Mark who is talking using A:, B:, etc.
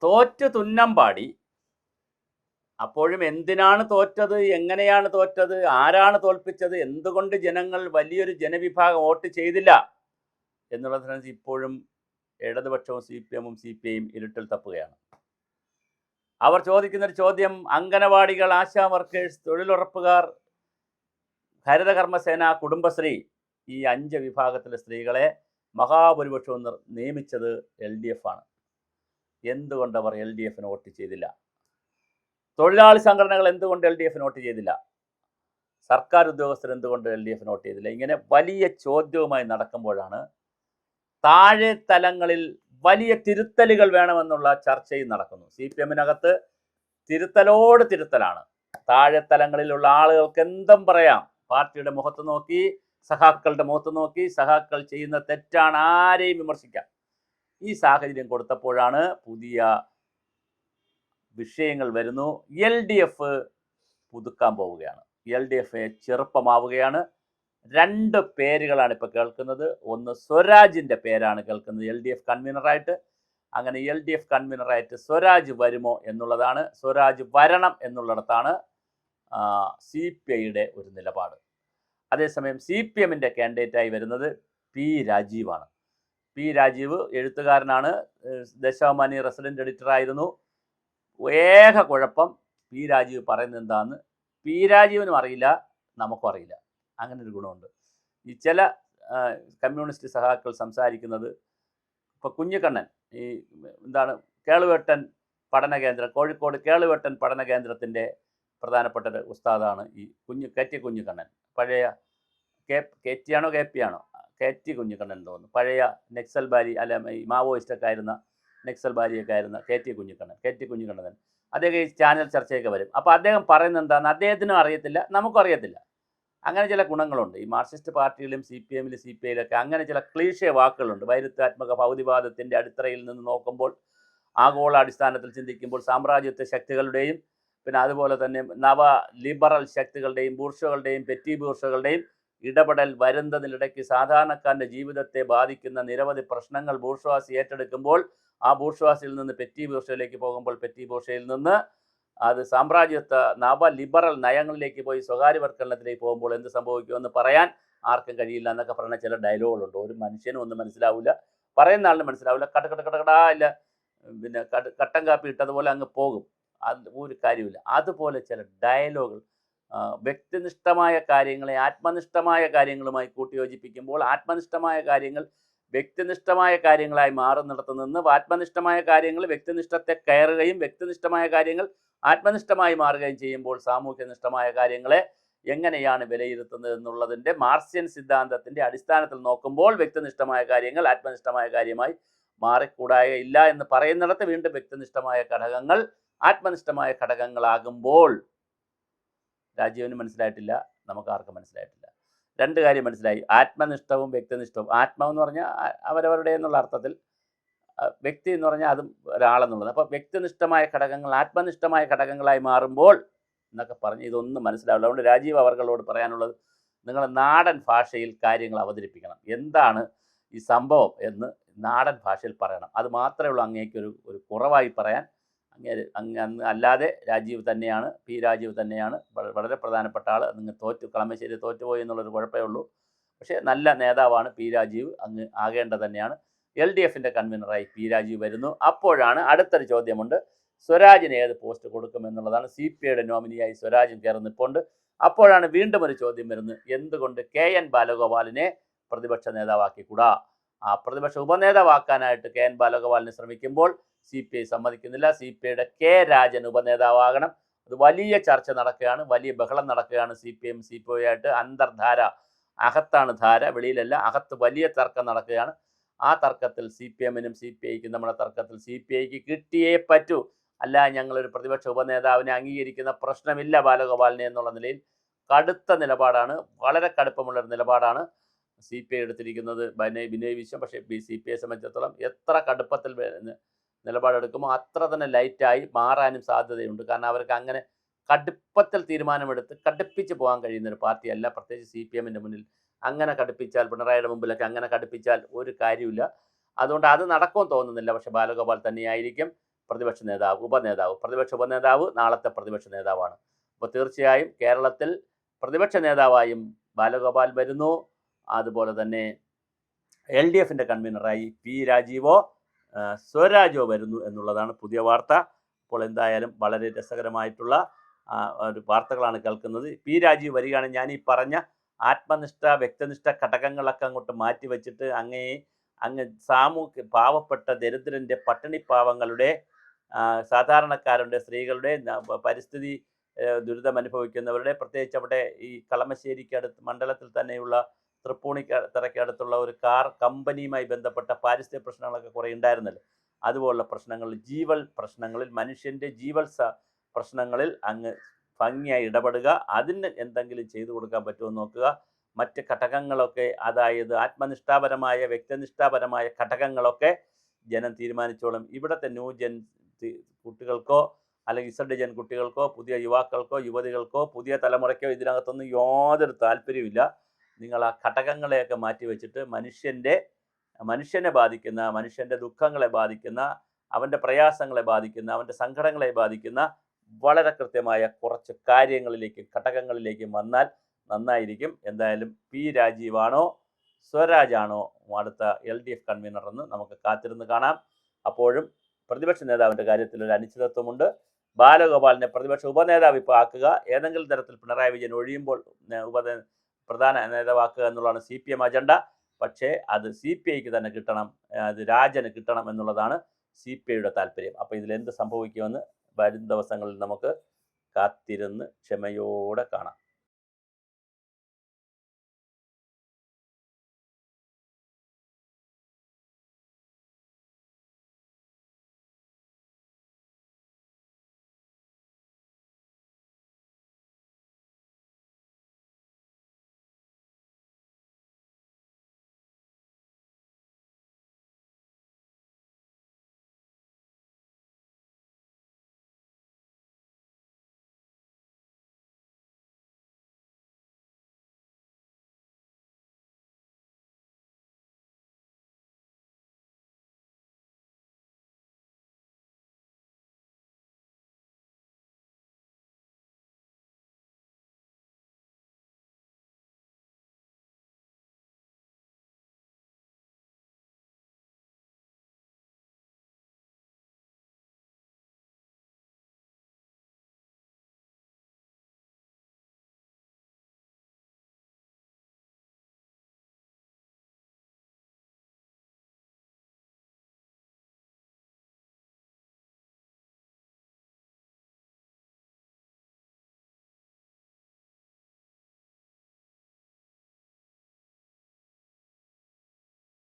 A: തോറ്റു തുന്നമ്പാടി. അപ്പോഴും എന്തിനാണ് തോറ്റത്, എങ്ങനെയാണ് തോറ്റത്, ആരാണ് തോൽപ്പിച്ചത്, എന്തുകൊണ്ട് ജനങ്ങൾ വലിയൊരു ജനവിഭാഗം വോട്ട് ചെയ്തില്ല എന്നുള്ളതിനകത്ത് ഇപ്പോഴും ഇടതുപക്ഷവും CPM-ഉം CPI-യും ഇരുട്ടിൽ തപ്പുകയാണ്. അവർ ചോദിക്കുന്നൊരു ചോദ്യം, അംഗനവാടികൾ, ആശാ വർക്കേഴ്സ്, തൊഴിലുറപ്പുകാർ, ഹരിതകർമ്മസേന, കുടുംബശ്രീ, ഈ 5 വിഭാഗത്തിലെ സ്ത്രീകളെ മഹാഭൂരിപക്ഷവും നിയമിച്ചത് LDF ആണ്. എന്തുകൊണ്ട് അവർ LDFന് വോട്ട് ചെയ്തില്ല? തൊഴിലാളി സംഘടനകൾ എന്തുകൊണ്ട് LDFന് വോട്ട് ചെയ്തില്ല? സർക്കാർ ഉദ്യോഗസ്ഥർ എന്തുകൊണ്ട് LDFന് വോട്ട് ചെയ്തില്ല? ഇങ്ങനെ വലിയ ചോദ്യവുമായി നടക്കുമ്പോഴാണ് താഴെ തലങ്ങളിൽ വലിയ തിരുത്തലുകൾ വേണമെന്നുള്ള ചർച്ചയും നടക്കുന്നു. CPM-നകത്ത് തിരുത്തലോട് തിരുത്തലാണ്. താഴെ തലങ്ങളിലുള്ള ആളുകൾക്ക് എന്തും പറയാം. പാർട്ടിയുടെ മുഖത്ത് നോക്കി, സഖാക്കളുടെ മുഖത്ത് നോക്കി, സഖാക്കൾ ചെയ്യുന്ന തെറ്റാണ്, ആരെയും വിമർശിക്കാം. ഈ സാഹചര്യം കൊടുത്തപ്പോഴാണ് പുതിയ വിഷയങ്ങൾ വരുന്നു. LDF പുതുക്കാൻ പോവുകയാണ്. LDF ചെറുപ്പമാവുകയാണ്. 2 പേരുകളാണ് ഇപ്പോൾ കേൾക്കുന്നത്. ഒന്ന് സ്വരാജിൻ്റെ പേരാണ് കേൾക്കുന്നത് LDF കൺവീനറായിട്ട്. അങ്ങനെ LDF കൺവീനറായിട്ട് സ്വരാജ് വരുമോ എന്നുള്ളതാണ്. സ്വരാജ് വരണം എന്നുള്ളിടത്താണ് CPI-യുടെ ഒരു നിലപാട്. അതേസമയം CPM-ൻ്റെ കാൻഡിഡേറ്റായി വരുന്നത് P. രാജീവാണ്. P. രാജീവ് എഴുത്തുകാരനാണ്. ദേശാഭിമാനി റെസിഡൻറ്റ് എഡിറ്ററായിരുന്നു. ഏക കുഴപ്പം P. രാജീവ് പറയുന്നത് എന്താണെന്ന് P. രാജീവിനും അറിയില്ല, നമുക്കും അറിയില്ല. അങ്ങനെ ഒരു ഗുണമുണ്ട്. ഈ ചില കമ്മ്യൂണിസ്റ്റ് സഖാക്കൾ സംസാരിക്കുന്നത്, ഇപ്പോൾ കുഞ്ഞിക്കണ്ണൻ, ഈ എന്താണ് കേളുവെട്ടൻ പഠന കേന്ദ്രം, കോഴിക്കോട് കേളുവെട്ടൻ പഠന കേന്ദ്രത്തിൻ്റെ പ്രധാനപ്പെട്ട ഒരു ഉസ്താദാണ് ഈ KT കുഞ്ഞിക്കണ്ണൻ. പഴയ KT ആണോ KP ആണോ, KT കുഞ്ഞിക്കണ്ണൻ തോന്നുന്നു. പഴയ നക്സൽ ബാരി, അല്ല ഈ മാവോയിസ്റ്റൊക്കെ ആയിരുന്ന, നക്സൽ ബാരിയൊക്കെ ആയിരുന്ന KT കുഞ്ഞിക്കണ്ണൻ. അദ്ദേഹം ഈ ചാനൽ ചർച്ചയൊക്കെ വരും. അപ്പോൾ അദ്ദേഹം പറയുന്നത് എന്താണെന്ന് അദ്ദേഹത്തിനും അറിയത്തില്ല, നമുക്കും അറിയത്തില്ല. അങ്ങനെ ചില ഗുണങ്ങളുണ്ട് ഈ മാർക്സിസ്റ്റ് പാർട്ടിയിലും CPM-ലും CPI-ലൊക്കെ. അങ്ങനെ ചില ക്ലീഷേ വാക്കുകളുണ്ട്. വൈരുദ്ധ്യാത്മക ഭൗതികവാദത്തിൻ്റെ അടിത്തറയിൽ നിന്ന് നോക്കുമ്പോൾ, ആഗോള അടിസ്ഥാനത്തിൽ ചിന്തിക്കുമ്പോൾ, സാമ്രാജ്യത്വ ശക്തികളുടെയും പിന്നെ അതുപോലെ തന്നെ നവ ലിബറൽ ശക്തികളുടെയും ബൂർഷകളുടെയും പെറ്റി ബൂർഷകളുടെയും ഇടപെടൽ വരുന്നതിനിടയ്ക്ക് സാധാരണക്കാരൻ്റെ ജീവിതത്തെ ബാധിക്കുന്ന നിരവധി പ്രശ്നങ്ങൾ ബൂർഷ്വാസി ഏറ്റെടുക്കുമ്പോൾ, ആ ബൂർഷ്വാസിയിൽ നിന്ന് പെറ്റി ബൂർഷയിലേക്ക് പോകുമ്പോൾ, പെറ്റി ബൂർഷയിൽ നിന്ന് അത് സാമ്രാജ്യത്വ നവ ലിബറൽ നയങ്ങളിലേക്ക് പോയി സ്വകാര്യവൽക്കരണത്തിലേക്ക് പോകുമ്പോൾ എന്ത് സംഭവിക്കുമെന്ന് പറയാൻ ആർക്കും കഴിയില്ല എന്നൊക്കെ പറഞ്ഞ ചില ഡയലോഗുകളുണ്ട്. ഒരു മനുഷ്യനും ഒന്നും മനസ്സിലാവില്ല, പറയുന്ന ആളിന് മനസ്സിലാവില്ല. കടകടാ ഇല്ല, പിന്നെ കട്ടൻ കാപ്പി ഇട്ടതുപോലെ അങ്ങ് പോകും. അത് ഒരു കാര്യമില്ല. അതുപോലെ ചില ഡയലോഗുകൾ വ്യക്തിനിഷ്ഠമായ കാര്യങ്ങളെ ആത്മനിഷ്ഠമായ കാര്യങ്ങളുമായി കൂട്ടിയോജിപ്പിക്കുമ്പോൾ, ആത്മനിഷ്ഠമായ കാര്യങ്ങൾ വ്യക്തിനിഷ്ഠമായ കാര്യങ്ങളായി മാറുന്നിടത്ത് നിന്ന് ആത്മനിഷ്ഠമായ കാര്യങ്ങൾ വ്യക്തിനിഷ്ഠത്തെ കയറുകയും വ്യക്തിനിഷ്ഠമായ കാര്യങ്ങൾ ആത്മനിഷ്ഠമായി മാറുകയും ചെയ്യുമ്പോൾ സാമൂഹ്യനിഷ്ഠമായ കാര്യങ്ങളെ എങ്ങനെയാണ് വിലയിരുത്തുന്നത് എന്നുള്ളതിൻ്റെ മാർക്സിയൻ സിദ്ധാന്തത്തിൻ്റെ അടിസ്ഥാനത്തിൽ നോക്കുമ്പോൾ വ്യക്തിനിഷ്ഠമായ കാര്യങ്ങൾ ആത്മനിഷ്ഠമായ കാര്യമായി മാറിക്കൂടായില്ല എന്ന് പറയുന്നിടത്ത് വീണ്ടും വ്യക്തിനിഷ്ഠമായ ഘടകങ്ങൾ ആത്മനിഷ്ഠമായ ഘടകങ്ങളാകുമ്പോൾ രാജീവിന് മനസ്സിലായിട്ടില്ല, നമുക്ക് ആർക്കും മനസ്സിലായിട്ടില്ല. 2 കാര്യം മനസ്സിലായി. ആത്മനിഷ്ഠവും വ്യക്തിനിഷ്ഠവും. ആത്മാവെന്ന് പറഞ്ഞാൽ അവരവരുടെ എന്നുള്ള അർത്ഥത്തിൽ, വ്യക്തി എന്ന് പറഞ്ഞാൽ അതും ഒരാളെന്നുള്ളത്. അപ്പോൾ വ്യക്തിനിഷ്ഠമായ ഘടകങ്ങൾ ആത്മനിഷ്ഠമായ ഘടകങ്ങളായി മാറുമ്പോൾ എന്നൊക്കെ പറഞ്ഞ് ഇതൊന്നും മനസ്സിലാവില്ല. അതുകൊണ്ട് രാജീവ് അവർകളോട് പറയാനുള്ളത്, നിങ്ങൾ നാടൻ ഭാഷയിൽ കാര്യങ്ങൾ അവതരിപ്പിക്കണം. എന്താണ് ഈ സംഭവം എന്ന് നാടൻ ഭാഷയിൽ പറയണം. അത് മാത്രമേ ഉള്ളൂ അങ്ങേക്കൊരു കുറവായി പറയാൻ. അല്ലാതെ രാജീവ് തന്നെയാണ്, P. രാജീവ് തന്നെയാണ് വളരെ പ്രധാനപ്പെട്ട ആൾ. നിങ്ങൾ കളമശ്ശേരി തോറ്റുപോയി എന്നുള്ളൊരു കുഴപ്പമേ ഉള്ളൂ. പക്ഷേ നല്ല നേതാവാണ് P. രാജീവ്, അങ്ങ് ആകേണ്ടത് തന്നെയാണ്. LDF-ൻ്റെ കൺവീനറായി P. രാജീവ് വരുന്നു. അപ്പോഴാണ് അടുത്തൊരു ചോദ്യമുണ്ട്, സ്വരാജിന് ഏത് പോസ്റ്റ് കൊടുക്കുമെന്നുള്ളതാണ്. CPI-യുടെ നോമിനിയായി സ്വരാജും കയറി നിൽപ്പുണ്ട്. അപ്പോഴാണ് വീണ്ടും ഒരു ചോദ്യം വരുന്നത്, എന്തുകൊണ്ട് KN ബാലഗോപാലിനെ പ്രതിപക്ഷ നേതാവാക്കിക്കൂടാ? ആ പ്രതിപക്ഷ ഉപനേതാവാക്കാനായിട്ട് KN ബാലഗോപാലിനെ ശ്രമിക്കുമ്പോൾ CPI സമ്മതിക്കുന്നില്ല. CPI-യുടെ K. രാജൻ ഉപനേതാവാകണം. അത് വലിയ ചർച്ച നടക്കുകയാണ്, വലിയ ബഹളം നടക്കുകയാണ്. CPM CPI-ആയിട്ട് അന്തർധാര, അകത്താണ് ധാര, വെളിയിലല്ല, അകത്ത് വലിയ തർക്കം നടക്കുകയാണ്. ആ തർക്കത്തിൽ CPM-നും CPI-ക്കും നമ്മുടെ തർക്കത്തിൽ CPI-ക്ക് കിട്ടിയേ പറ്റൂ, അല്ല ഞങ്ങളൊരു പ്രതിപക്ഷ ഉപനേതാവിനെ അംഗീകരിക്കുന്ന പ്രശ്നമില്ല ബാലഗോപാലിനെ എന്നുള്ള നിലയിൽ കടുത്ത നിലപാടാണ്, വളരെ കടുപ്പമുള്ളൊരു നിലപാടാണ് CPI എടുത്തിരിക്കുന്നത്. ബിനോയ് വിശ്വം. പക്ഷേ CPI സംബന്ധിച്ചിടത്തോളം എത്ര കടുപ്പത്തിൽ നിലപാടെടുക്കുമോ അത്ര തന്നെ ലൈറ്റായി മാറാനും സാധ്യതയുണ്ട്. കാരണം അവർക്ക് അങ്ങനെ കടുപ്പത്തിൽ തീരുമാനമെടുത്ത് കടുപ്പിച്ച് പോകാൻ കഴിയുന്നൊരു പാർട്ടിയല്ല. പ്രത്യേകിച്ച് CPM-ൻ്റെ മുന്നിൽ അങ്ങനെ കടുപ്പിച്ചാൽ, പിണറായിയുടെ മുമ്പിലൊക്കെ അങ്ങനെ കടുപ്പിച്ചാൽ ഒരു കാര്യമില്ല. അതുകൊണ്ട് അത് നടക്കുമെന്ന് തോന്നുന്നില്ല. പക്ഷേ ബാലഗോപാൽ തന്നെയായിരിക്കും പ്രതിപക്ഷ നേതാവ്, ഉപനേതാവ്. പ്രതിപക്ഷ ഉപനേതാവ് നാളത്തെ പ്രതിപക്ഷ നേതാവാണ്. അപ്പോൾ തീർച്ചയായും കേരളത്തിൽ പ്രതിപക്ഷ നേതാവായും ബാലഗോപാൽ വരുന്നു. അതുപോലെ തന്നെ LDFിൻ്റെ കൺവീനറായി പി രാജീവോ സ്വരാജോ വരുന്നു എന്നുള്ളതാണ് പുതിയ വാർത്ത. അപ്പോൾ എന്തായാലും വളരെ രസകരമായിട്ടുള്ള ഒരു വാർത്തകളാണ് കേൾക്കുന്നത്. പി രാജീവ് വരികയാണെങ്കിൽ ഞാൻ ഈ പറഞ്ഞ ആത്മനിഷ്ഠ, വ്യക്തിനിഷ്ഠ ഘടകങ്ങളൊക്കെ അങ്ങോട്ട് മാറ്റി വെച്ചിട്ട് അങ്ങ് പാവപ്പെട്ട ദരിദ്രൻ്റെ, പട്ടിണിപ്പാവങ്ങളുടെ, സാധാരണക്കാരുടെ, സ്ത്രീകളുടെ, പരിസ്ഥിതി ദുരിതം അനുഭവിക്കുന്നവരുടെ, പ്രത്യേകിച്ച് അവിടെ ഈ കളമശ്ശേരിക്കടുത്ത് മണ്ഡലത്തിൽ തന്നെയുള്ള തൃപ്പൂണിത്തറയ്ക്കടുത്തുള്ള ഒരു കാർ കമ്പനിയുമായി ബന്ധപ്പെട്ട പാരിസ്ഥിതിക പ്രശ്നങ്ങളൊക്കെ കുറേ ഉണ്ടായിരുന്നല്ലോ. അതുപോലുള്ള പ്രശ്നങ്ങളിൽ, ജീവൽ പ്രശ്നങ്ങളിൽ, മനുഷ്യൻ്റെ ജീവൽ പ്രശ്നങ്ങളിൽ അങ്ങ് ഭംഗിയായി ഇടപെടുക. അതിന് എന്തെങ്കിലും ചെയ്തു കൊടുക്കാൻ പറ്റുമെന്ന് നോക്കുക. മറ്റ് ഘടകങ്ങളൊക്കെ, അതായത് ആത്മനിഷ്ഠാപരമായ, വ്യക്തിനിഷ്ഠാപരമായ ഘടകങ്ങളൊക്കെ ജനം തീരുമാനിച്ചോളും. ഇവിടുത്തെ ന്യൂജൻ കുട്ടികൾക്കോ അല്ലെങ്കിൽ ഇസഡ് ജൻ കുട്ടികൾക്കോ പുതിയ യുവാക്കൾക്കോ യുവതികൾക്കോ പുതിയ തലമുറയ്ക്കോ ഇതിനകത്തൊന്നും യാതൊരു താല്പര്യമില്ല. നിങ്ങൾ ആ ഘടകങ്ങളെയൊക്കെ മാറ്റി വെച്ചിട്ട് മനുഷ്യനെ ബാധിക്കുന്ന, മനുഷ്യൻ്റെ ദുഃഖങ്ങളെ ബാധിക്കുന്ന, അവൻ്റെ പ്രയാസങ്ങളെ ബാധിക്കുന്ന, അവൻ്റെ സങ്കടങ്ങളെ ബാധിക്കുന്ന വളരെ കൃത്യമായ കുറച്ച് കാര്യങ്ങളിലേക്ക്, ഘടകങ്ങളിലേക്ക് വന്നാൽ നന്നായിരിക്കും. എന്തായാലും പി രാജീവാണോ സ്വരാജാണോ അടുത്ത LDF കൺവീനർ എന്ന് നമുക്ക് കാത്തിരുന്ന് കാണാം. അപ്പോഴും പ്രതിപക്ഷ നേതാവിൻ്റെ കാര്യത്തിൽ ഒരു അനിശ്ചിതത്വമുണ്ട്. ബാലഗോപാലിനെ പ്രതിപക്ഷ ഉപനേതാവ് ഇപ്പോൾ ആക്കുക. ഏതെങ്കിലും തരത്തിൽ പിണറായി വിജയൻ ഒഴിയുമ്പോൾ പ്രധാന നേതാവാക്കുക എന്നുള്ളതാണ് CPM അജണ്ട. പക്ഷേ അത് CPIക്ക് തന്നെ കിട്ടണം, അത് രാജന് കിട്ടണം എന്നുള്ളതാണ് CPIയുടെ താല്പര്യം. അപ്പോൾ ഇതിലെന്ത് സംഭവിക്കുമെന്ന് വരും ദിവസങ്ങളിൽ നമുക്ക് കാത്തിരുന്ന് ക്ഷമയോടെ കാണാം.